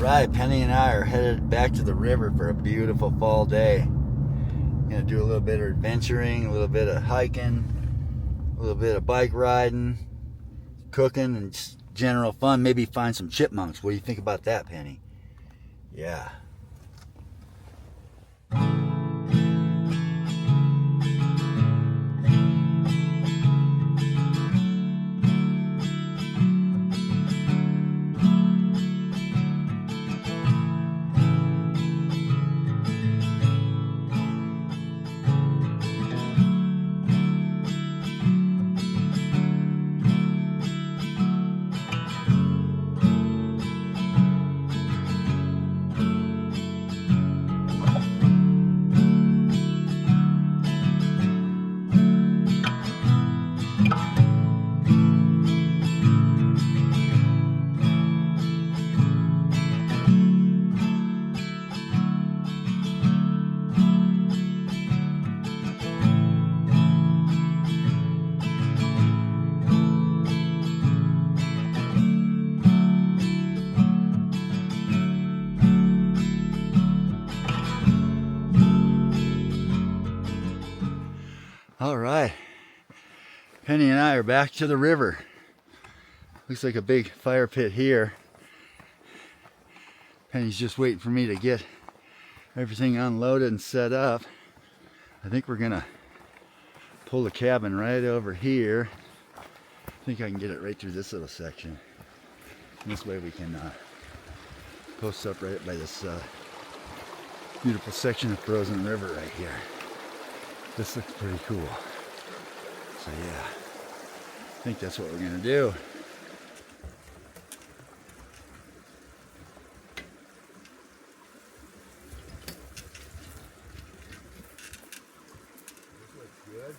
Alright, Penny and I are headed back to the river for a beautiful fall day. Gonna do a little bit of adventuring, a little bit of hiking, a little bit of bike riding, cooking, and just general fun. Maybe find some chipmunks. What do you think about that, Penny? Yeah. All right, Penny and I are back to the river. Looks like a big fire pit here. Penny's just waiting for me to get everything unloaded and set up. I think we're gonna pull the cabin right over here. I think I can get it right through this little section. And this way we can post up right by this beautiful section of frozen river right here. This looks pretty cool. So yeah, I think that's what we're gonna do. This looks good.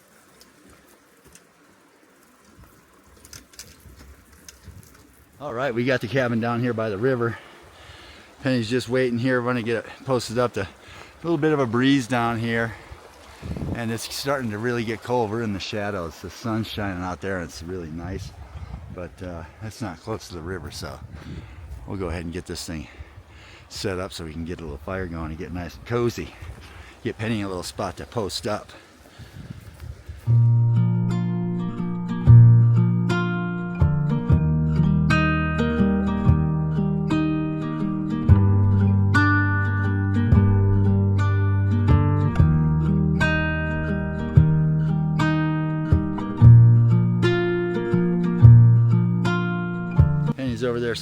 All right, we got the cabin down here by the river. Penny's just waiting here. We're gonna get it posted up to a little bit of a breeze down here. And it's starting to really get cold. We're in the shadows. The sun's shining out there and it's really nice. But it's not close to the river, so we'll go ahead and get this thing set up so we can get a little fire going and get nice and cozy. Get Penny a little spot to post up. Over there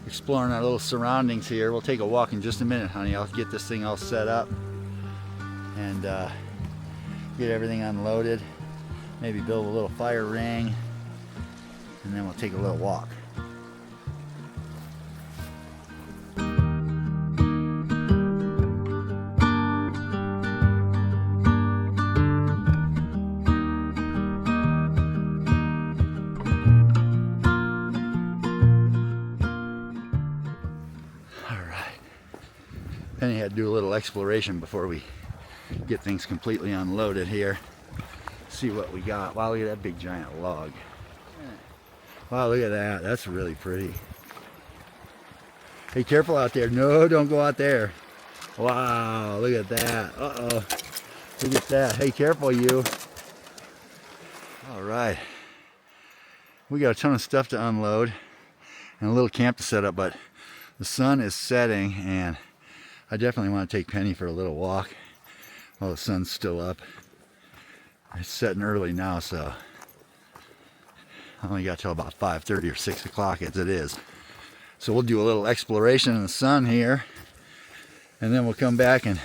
exploring our little surroundings here. We'll take a walk in just a minute, honey. I'll get this thing all set up and get everything unloaded, maybe build a little fire ring, and then we'll take a little walk. Penny had to do a little exploration before we get things completely unloaded here. See what we got. Wow, look at that big giant log. Wow, look at that. That's really pretty. Hey, careful out there. No, don't go out there. Wow, look at that. Uh-oh. Look at that. Hey, careful, you. All right. We got a ton of stuff to unload and a little camp to set up, but the sun is setting and I definitely want to take Penny for a little walk while the sun's still up. It's setting early now, so I only got till about 5:30 or 6 o'clock as it is. So we'll do a little exploration in the sun here, and then we'll come back and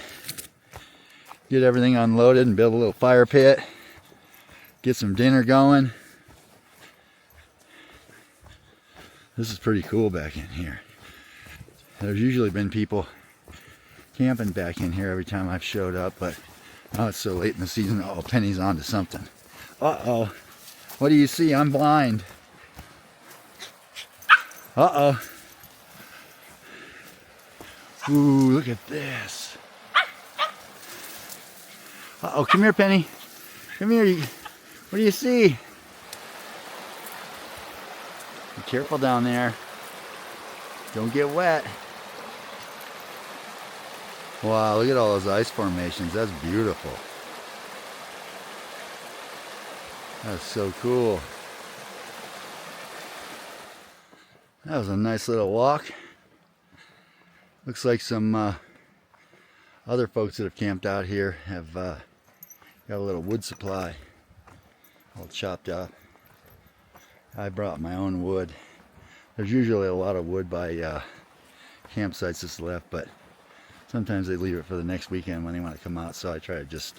get everything unloaded and build a little fire pit, get some dinner going. This is pretty cool back in here. There's usually been people camping back in here every time I've showed up, but now it's so late in the season. Oh, Penny's onto something. Uh-oh. What do you see? I'm blind. Uh-oh. Ooh, look at this. Uh-oh, come here, Penny. Come here. What do you see? Be careful down there. Don't get wet. Wow, look at all those ice formations. That's beautiful. That's so cool. That was a nice little walk. Looks like some other folks that have camped out here have got a little wood supply all chopped up. I brought my own wood. There's usually a lot of wood by campsites that's left, but sometimes they leave it for the next weekend when they want to come out, so I try to just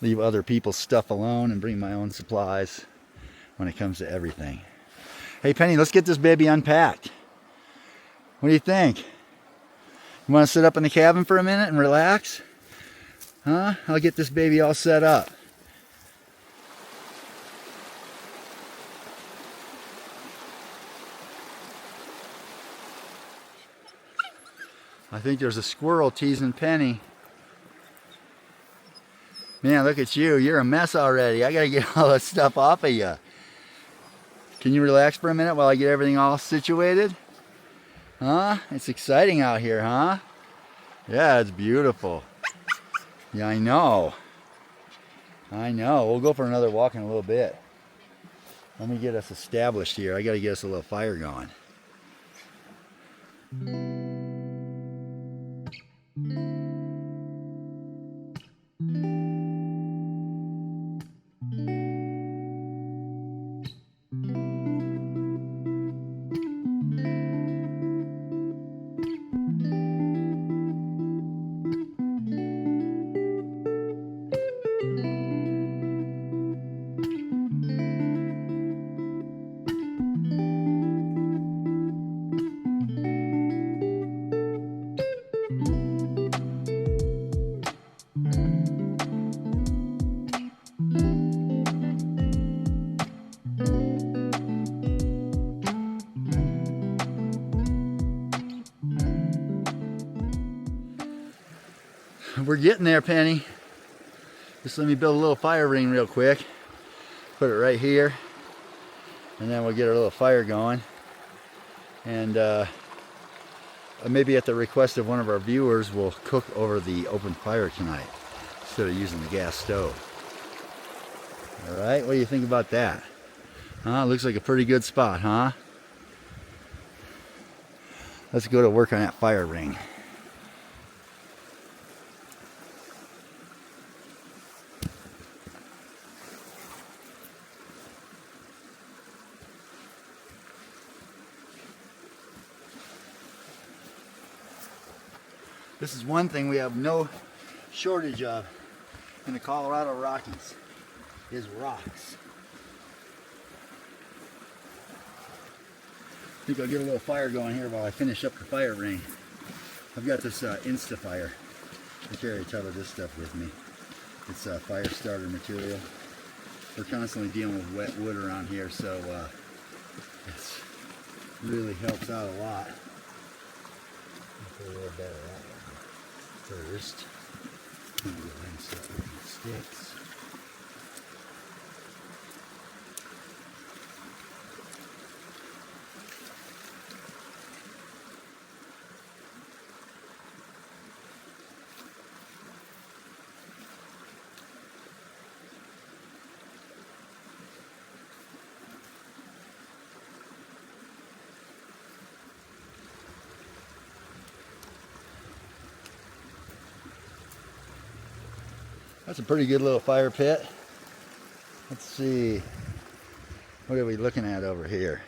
leave other people's stuff alone and bring my own supplies when it comes to everything. Hey Penny, let's get this baby unpacked. What do you think? You want to sit up in the cabin for a minute and relax? Huh? I'll get this baby all set up. I think there's a squirrel teasing Penny. Man, look at you. You're a mess already. I gotta get all that stuff off of you. Can you relax for a minute while I get everything all situated? Huh? It's exciting out here, huh? Yeah, it's beautiful. Yeah, I know. I know. We'll go for another walk in a little bit. Let me get us established here. I gotta get us a little fire going. We're getting there, Penny. Just let me build a little fire ring real quick. Put it right here. And then we'll get our little fire going. And maybe at the request of one of our viewers, we'll cook over the open fire tonight instead of using the gas stove. Alright, what do you think about that? Huh? Looks like a pretty good spot, huh? Let's go to work on that fire ring. This is one thing we have no shortage of in the Colorado Rockies, is rocks. I think I'll get a little fire going here while I finish up the fire ring. I've got this Instafire. I carry a ton of this stuff with me. It's fire starter material. We're constantly dealing with wet wood around here, so it really helps out a lot. A little better first. Sticks. That's a pretty good little fire pit. Let's see, what are we looking at over here?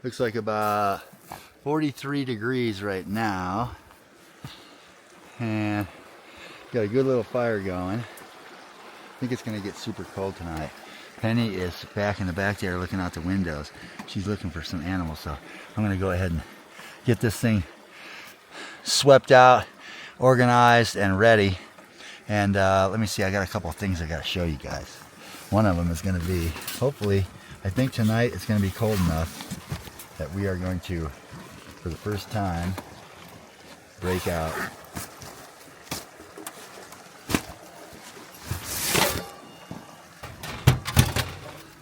Looks like about 43 degrees right now. And got a good little fire going. I think it's gonna get super cold tonight. Penny is back in the back there looking out the windows. She's looking for some animals, so I'm gonna go ahead and get this thing swept out, organized, and ready. And let me see, I got a couple of things I got to show you guys. One of them is going to be, hopefully, I think tonight it's going to be cold enough that we are going to, for the first time, break out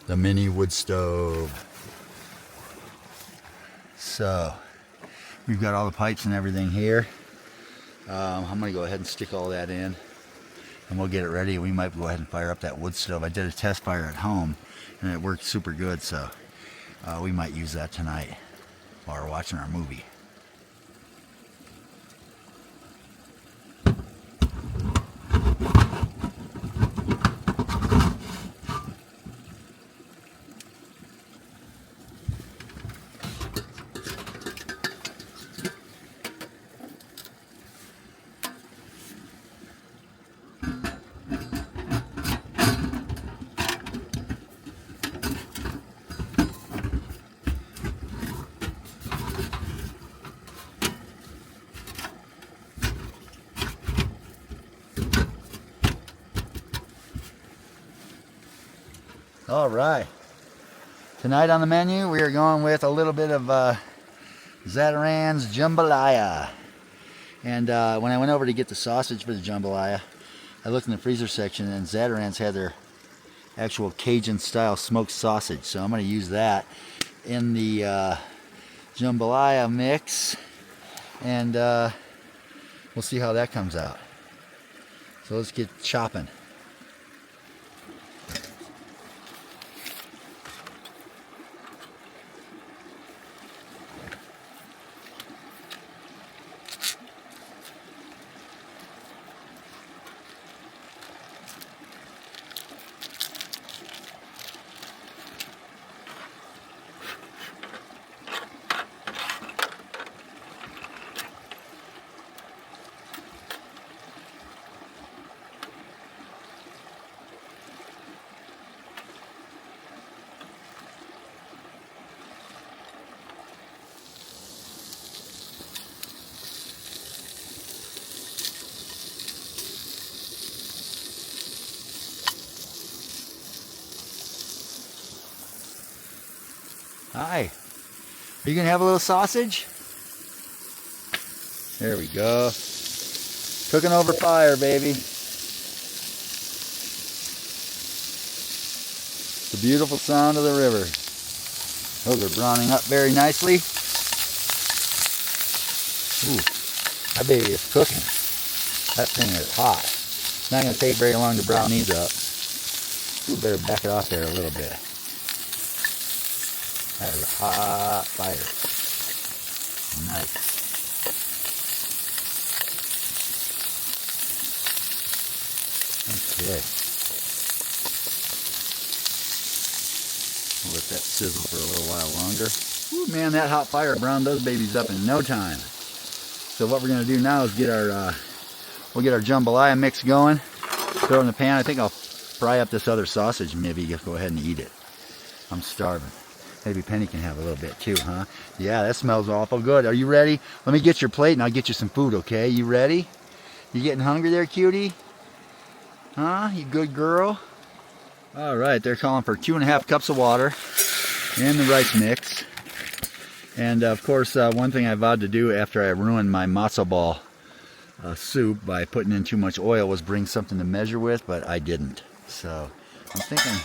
the mini wood stove. So, we've got all the pipes and everything here. I'm going to go ahead and stick all that in, and we'll get it ready. We might go ahead and fire up that wood stove. I did a test fire at home, and it worked super good, so we might use that tonight while we're watching our movie. All right. Tonight on the menu, we are going with a little bit of Zatarain's Jambalaya. And when I went over to get the sausage for the Jambalaya, I looked in the freezer section, and Zatarain's had their actual Cajun-style smoked sausage. So I'm going to use that in the Jambalaya mix, and we'll see how that comes out. So let's get chopping. Hi. Are you going to have a little sausage? There we go. Cooking over fire, baby. The beautiful sound of the river. Those are browning up very nicely. Ooh, that baby is cooking. That thing is hot. It's not going to take very long to brown these up. Ooh, better back it off there a little bit. That is a hot fire. Nice. Okay. We'll let that sizzle for a little while longer. Ooh, man, that hot fire browned those babies up in no time. So what we're going to do now is get our we'll get our jambalaya mix going. Throw it in the pan. I think I'll fry up this other sausage. Maybe just go ahead and eat it. I'm starving. Maybe Penny can have a little bit too, huh? Yeah, that smells awful good. Are you ready? Let me get your plate and I'll get you some food, okay? You ready? You getting hungry there, cutie? Huh? You good girl? All right, they're calling for 2.5 cups of water and the rice mix. And of course, one thing I vowed to do after I ruined my matzo ball soup by putting in too much oil was bring something to measure with, but I didn't. So I'm thinking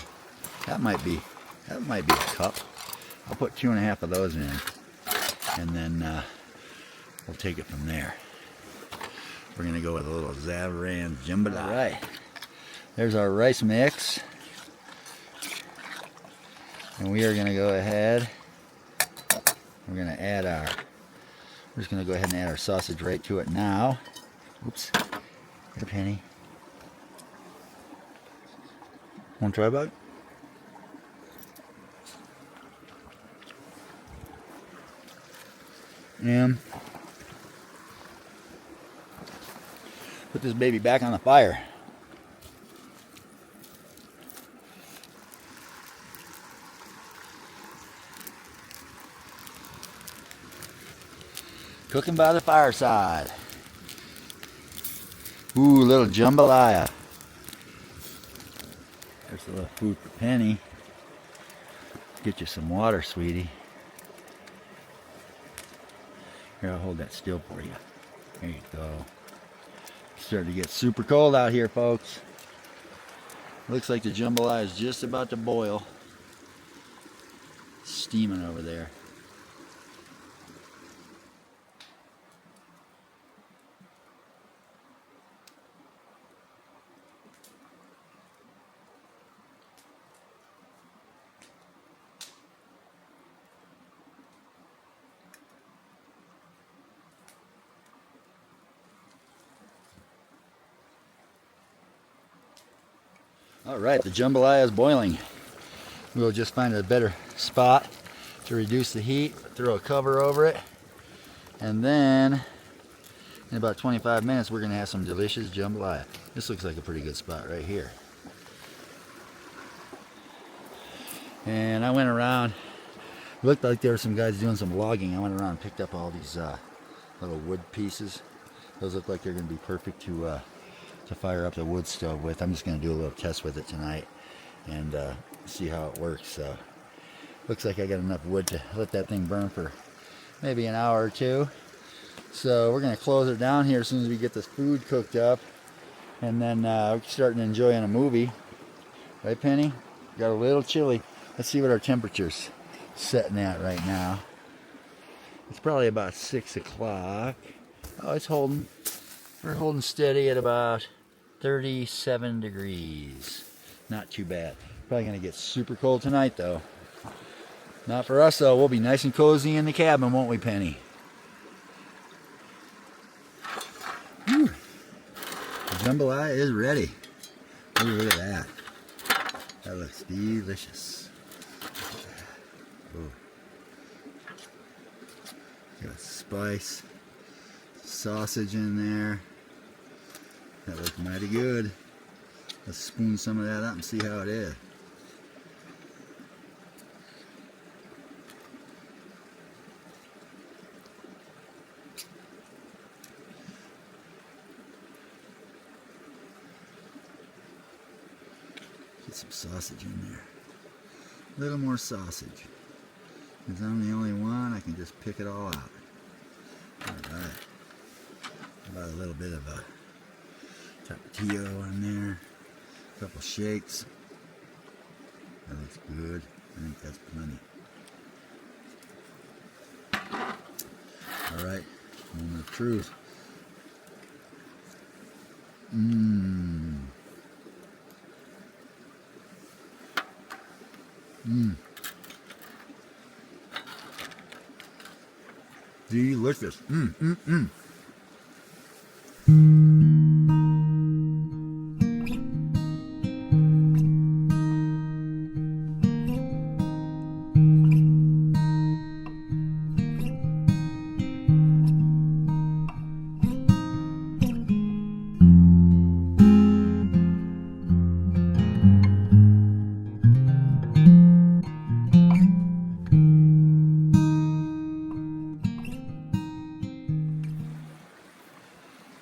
that might be a cup. I'll put 2.5 of those in, and then we'll take it from there. We're going to go with a little Zatarain's Jambalaya. All right, there's our rice mix. And we are going to go ahead, we're just going to go ahead and add our sausage right to it now. Oops, here, Penny. Want to try, bud? And put this baby back on the fire. Cooking by the fireside. Ooh, little jambalaya. There's a little food for Penny. Get you some water, sweetie. Here, I'll hold that still for you. There you go. It's starting to get super cold out here, folks. Looks like the jambalaya is just about to boil. It's steaming over there. All right, the jambalaya is boiling. We'll just find a better spot to reduce the heat, throw a cover over it, and then in about 25 minutes we're gonna have some delicious jambalaya. This looks like a pretty good spot right here. And I went around, looked like there were some guys doing some logging. I went around and picked up all these little wood pieces. Those look like they're gonna be perfect to fire up the wood stove with. I'm just gonna do a little test with it tonight and see how it works. So looks like I got enough wood to let that thing burn for maybe an hour or two. So we're gonna close it down here as soon as we get this food cooked up, and then we're starting enjoying a movie. Right, Penny? Got a little chilly. Let's see what our temperature's setting at right now. It's probably about 6 o'clock. Oh, it's holding. We're holding steady at about 37 degrees. Not too bad. Probably gonna get super cold tonight though. Not for us though. We'll be nice and cozy in the cabin, won't we, Penny? Whew. The jambalaya is ready. Ooh, look at that. That looks delicious. Ooh. Got spice, sausage in there. That looks mighty good. Let's spoon some of that up and see how it is. Get some sausage in there. A little more sausage. Because I'm the only one, I can just pick it all out. Alright. About a little bit of a tapatio in there. A couple shakes. That looks good. I think that's plenty. Alright. Moment of truth. Mmm. Mmm. Delicious. Mmm, mmm, mmm.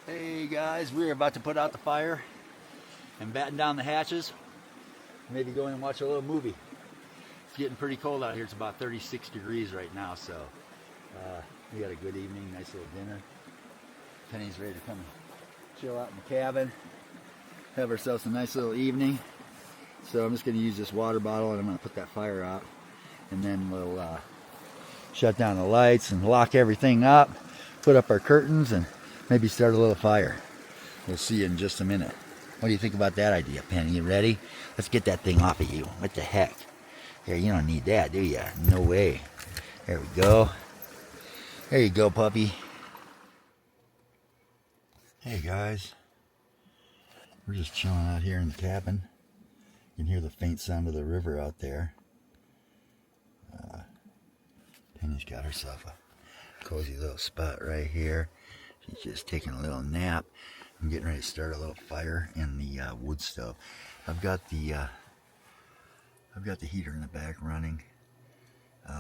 Hey guys, we're about to put out the fire and batten down the hatches. Maybe go in and watch a little movie. It's getting pretty cold out here. It's about 36 degrees right now, so we got a good evening, nice little dinner. Penny's ready to come chill out in the cabin, have ourselves a nice little evening. So I'm just going to use this water bottle and I'm going to put that fire out, and then we'll shut down the lights and lock everything up, put up our curtains, and maybe start a little fire. We'll see you in just a minute. What do you think about that idea, Penny? You ready? Let's get that thing off of you. What the heck? Here, you don't need that, do you? No way. There we go. There you go, puppy. Hey, guys. We're just chilling out here in the cabin. You can hear the faint sound of the river out there. Penny's got herself a cozy little spot right here. She's just taking a little nap. I'm getting ready to start a little fire in the wood stove. I've got the heater in the back running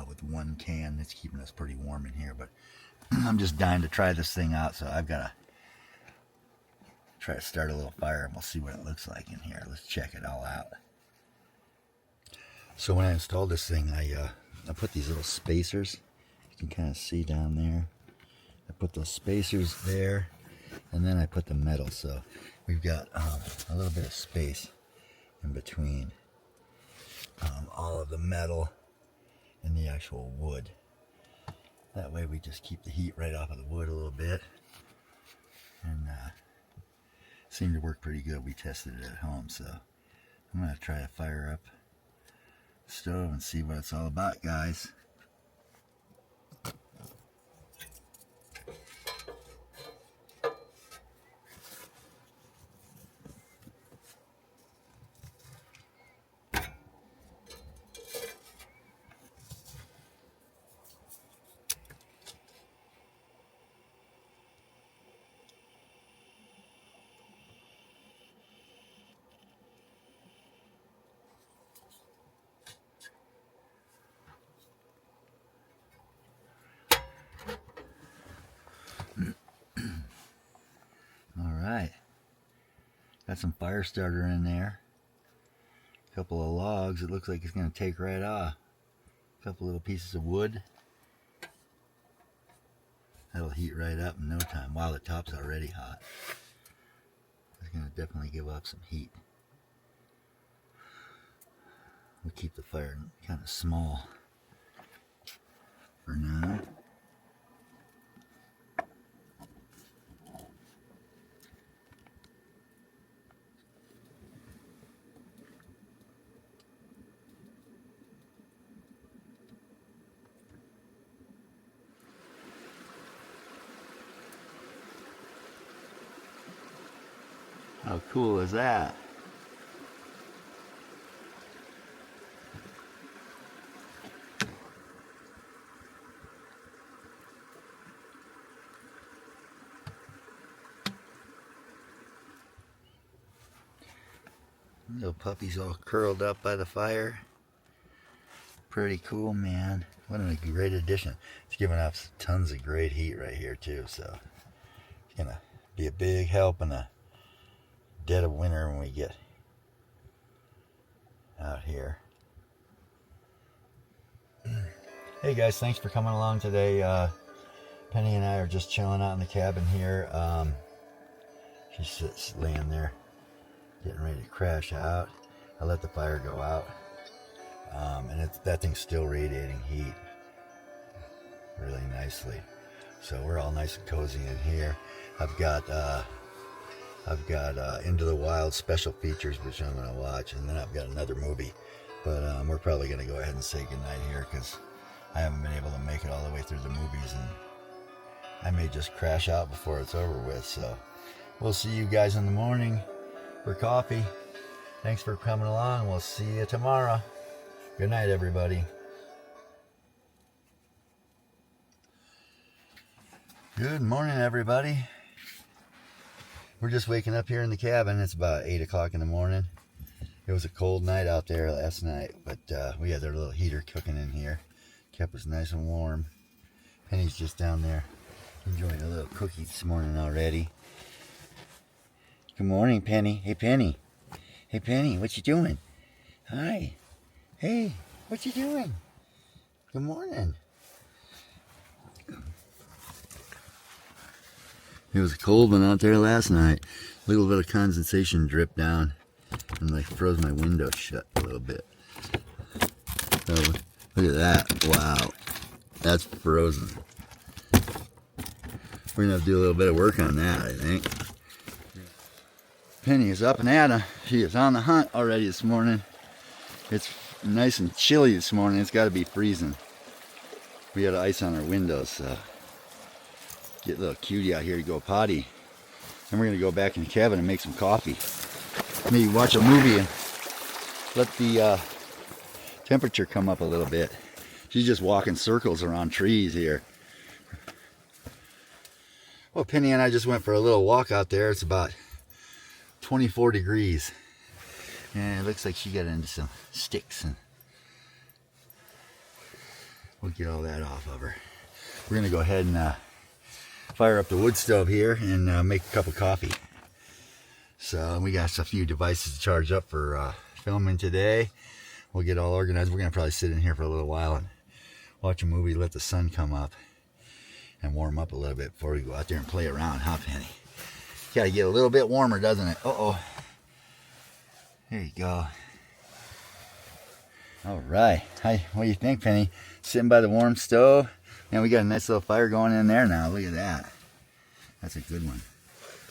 with one can. It's keeping us pretty warm in here, but I'm just dying to try this thing out, so I've got to try to start a little fire and we'll see what it looks like in here. Let's check it all out. So when I installed this thing, I put these little spacers. You can kind of see down there. I put those spacers there, and then I put the metal, so we've got a little bit of space in between all of the metal and the actual wood. That way we just keep the heat right off of the wood a little bit, and seemed to work pretty good. We tested it at home, so I'm going to try to fire up the stove and see what it's all about, guys. Got some fire starter in there. A couple of logs. It looks like it's going to take right off. A couple little pieces of wood. That'll heat right up in no time. Wow, the top's already hot. It's going to definitely give off some heat. We'll keep the fire kind of small for now. How cool is that? Little puppies all curled up by the fire. Pretty cool, man. What a great addition. It's giving off tons of great heat right here too, so it's gonna be a big help in the dead of winter when we get out here. Hey guys, thanks for coming along today. Penny and I are just chilling out in the cabin here. She's just laying there getting ready to crash out. I let the fire go out, and that thing's still radiating heat really nicely. So we're all nice and cozy in here. I've got Into the Wild special features, which I'm going to watch, and then I've got another movie. But we're probably going to go ahead and say goodnight here because I haven't been able to make it all the way through the movies, and I may just crash out before it's over with. So we'll see you guys in the morning for coffee. Thanks for coming along. We'll see you tomorrow. Good night, everybody. Good morning, everybody. We're just waking up here in the cabin. It's about 8 o'clock in the morning. It was a cold night out there last night, but we had our little heater cooking in here. Kept us nice and warm. Penny's just down there enjoying a little cookie this morning already. Good morning, Penny. Hey, Penny. Hey, Penny, what you doing? Hi. Hey, what you doing? Good morning. It was a cold one out there last night. A little bit of condensation dripped down and like froze my window shut a little bit. So look at that. Wow. That's frozen. We're gonna have to do a little bit of work on that, I think. Penny is up and at 'em. She is on the hunt already this morning. It's nice and chilly this morning. It's got to be freezing. We had ice on our windows, so get a little cutie out here to go potty. Then we're gonna go back in the cabin and make some coffee. Maybe watch a movie and let the temperature come up a little bit. She's just walking circles around trees here. Well, Penny and I just went for a little walk out there. It's about 24 degrees. And it looks like she got into some sticks, and we'll get all that off of her. We're gonna go ahead and fire up the wood stove here and make a cup of coffee. So we got a few devices to charge up for filming today. We'll get all organized. We're gonna probably sit in here for a little while and watch a movie, let the sun come up and warm up a little bit before we go out there and play around, huh, Penny? Gotta get a little bit warmer, doesn't it? Uh-oh. There you go. All right. Hi, what do you think, Penny? Sitting by the warm stove. And we got a nice little fire going in there now. Look at that. That's a good one.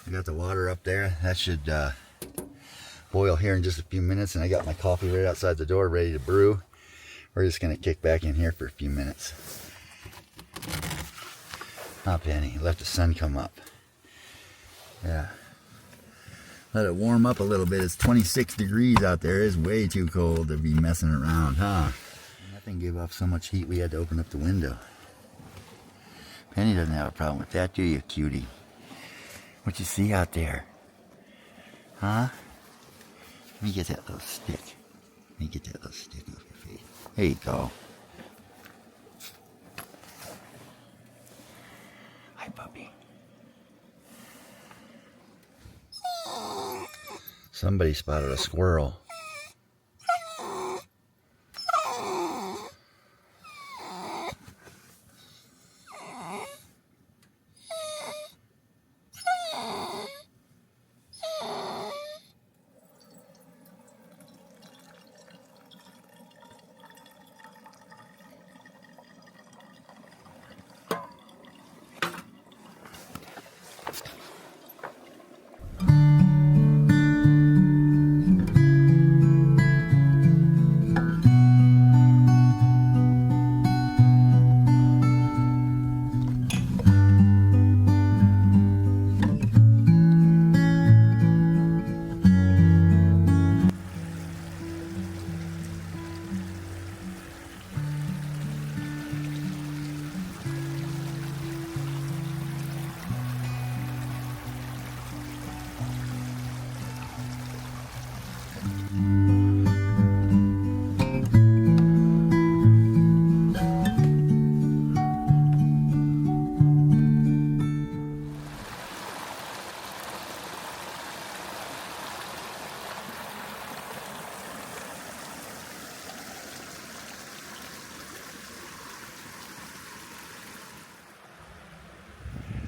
We got the water up there. That should boil here in just a few minutes. And I got my coffee right outside the door ready to brew. We're just going to kick back in here for a few minutes. Oh, Penny, let the sun come up. Yeah. Let it warm up a little bit. It's 26 degrees out there. It's way too cold to be messing around, huh? That thing gave off so much heat we had to open up the window. Penny doesn't have a problem with that, do you, cutie? What you see out there? Huh? Let me get that little stick. Let me get that little stick off your face. There you go. Hi, puppy. Somebody spotted a squirrel.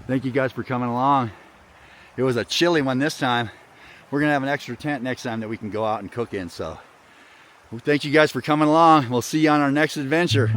Thank you guys for coming along. It was a chilly one this time. We're gonna have an extra tent next time that we can go out and cook in. So thank you guys for coming along. We'll see you on our next adventure.